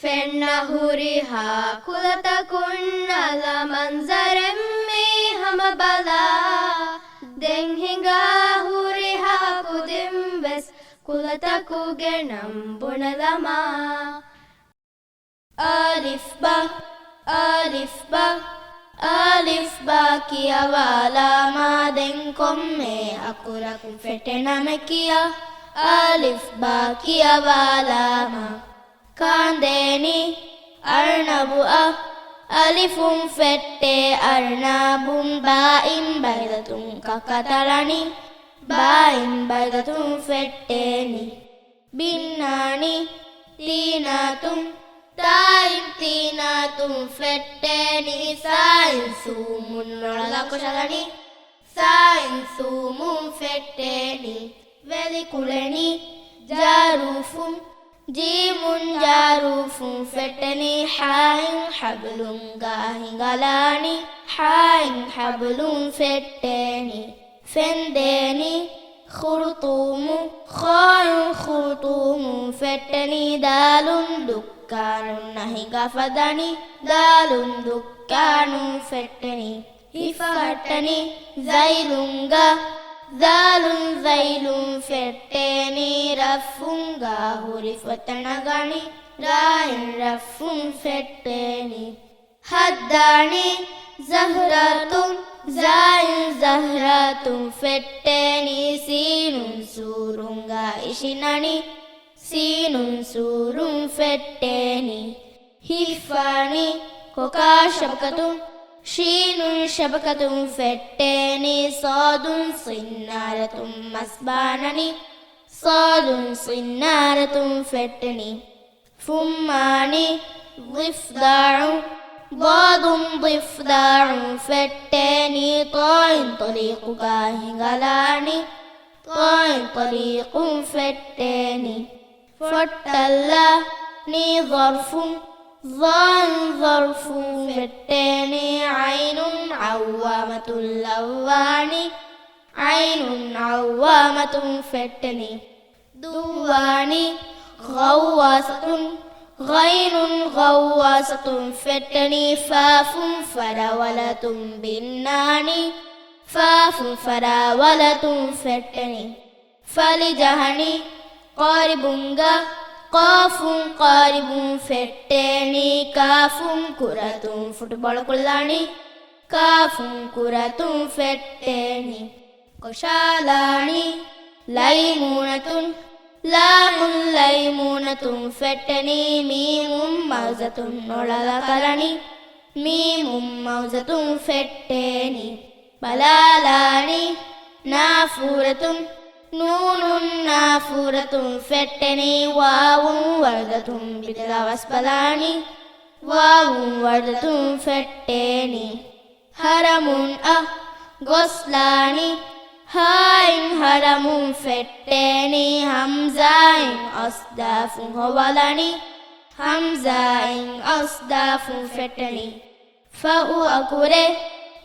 ಫೆನ್ನಹುರಿಹಾ ಕುಲತಕುನ್ನಲ ಮಂಜರೆಮ್ಮೆ ಹಮ ಬಲಾ ದೆಂಹಿಂಗಾ ಹುರಿಹಾ ಕುದಿಂಬೆಸ್ ಕುಲತಕುಗೆ ನಂಬುಣಲಮಾ ಅಲಿಫ್ ಬಾ ಅಲಿಫ್ ಬಾ ಅಲಿಫ್ ಬಾ ಕಿಯವಾಲಾ ಮಾದೆಂ ಕೊಮ್ಮೆ ಅಕುರಕು ಫೆಟೆನಮೆ ಕಿಯ ಅಲಿಫ್ ಬಾ ಕಿಯವಾಲಾ ಮಾ ಕಾಂದೇನಿ ಅರ್ಣಬು ಅ ಅಲಿಫುಂ ಫೆಟ್ಟೆ ಅರ್ಣಬುಂ ಬಾಯಿಂ ಬೈದತುಂ ಕಕತಳನಿ ಬಾಯಿಂ ಬೈದತುಂ ಫೆಟ್ಟೆನಿ ಬಿನ್ನಾನಿ ತೀನಾತುಂ ತಾಯಿಂ ತೀನಾತುಂ ಫೆಟ್ಟೆನಿ ಸಾಯಿಂ ಸೂಮುನ್ನೊಳಗ ಕುಶಲನಿ ಸಾಯಿಂ ಸೂಮುಂ ಫೆಟ್ಟೆನಿ ವೆಲಿ ಕುಳೆನಿ ಜಾರೂಫುಂ ಜೀಮುನ್ ಜಾರೂಫುಂ ಫೆಟ್ಟನಿ ಹಾಯಿಂ ಹಬ್ಲುಂ ಗಾಹಿಂಗಲಾನಿ ಹಾಯಿಂ ಹಬ್ಲುಂ ಫೆಟ್ಟೆನಿ ಫೆಂದೇನಿ ಖುರುತೂಮು ಖಾಯಿಂ ಖುರುತೂಮು ಫೆಟ್ಟನಿ ದಾಲುಂ ದುಕ್ಕಾನುನ್ ನಹಿಗಫದನಿ ದಾಲುಂ ದುಕ್ಕಾನುಂ ಫೆಟ್ಟನಿ ಹಿಫಟ್ಟನಿ ಜೈಲುಂಗ ದಾಲುಂ ಜೈಲುಂ ಫೆಟ್ಟೆನಿ ರಫುಂಗ ಹುರಿಫತನಗಣಿ ರಾಯಿಂ ರಫುಂ ಫೆಟ್ಟೆನಿ ಹದ್ದಾನಿ ಜಹ್ರತುಂ ಜಾಯಿಂ ಜಹ್ರತುಂ ಫೆಟ್ಟೆನಿ ಸೀನುಂ ಸೂರುಂಗ ಇಶಿನನಿ ಸೀನುಂ ಸೂರುಂ ಫೆಟ್ಟೆನಿ ಹಿಫಾನಿ ಕೊಕಾ ಶಬಕತುಂ ಶೀನುಂ ಶಬಕತುಂ ಫೆಟ್ಟೆನಿ ಸಾದುಂ ಸಿನ್ನಾರತುಂ ಮಸ್ಬಾನನಿ ಸಾದುಂ ಸಿನ್ನಾರತುಂ ಫೆಟ್ಟೆನಿ ಫುಮ್ಮಾನಿ ضفدع ضاد ضفدع فالتاني طاء طريق كاهنغلاني طاء طريق فالتاني فالتلا ني ظرف ظان ظرف فالتاني عين عوامة اللواني عين عوامة فالتاني دواني غواصة غين غواصة فالتاني فاف فراولة بالناني فاف فراولة فالتاني فلجهني قاربunga قاف قارب فالتاني كاف كرة فوتبال كلاني كاف كرة فالتاني كشالاني ليمونة لام ليمونة فالتاني ميم موزة نولكرني ميم موزة فالتاني بلالاني نافورة نون نافورة فالتاني واو وردة بدلا واسبلاني واو وردة فالتاني هرم غسلاني هاين هرم فالتاني همزاين أصداف هولاني همزاين أصداف فالتاني فهو أكوري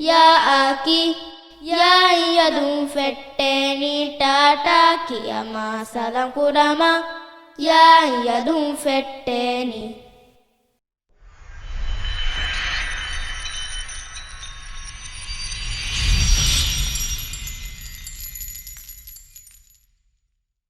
يا آكي يا يدون فالتاني تاتا كيما سلام كرما يا يدون فالتاني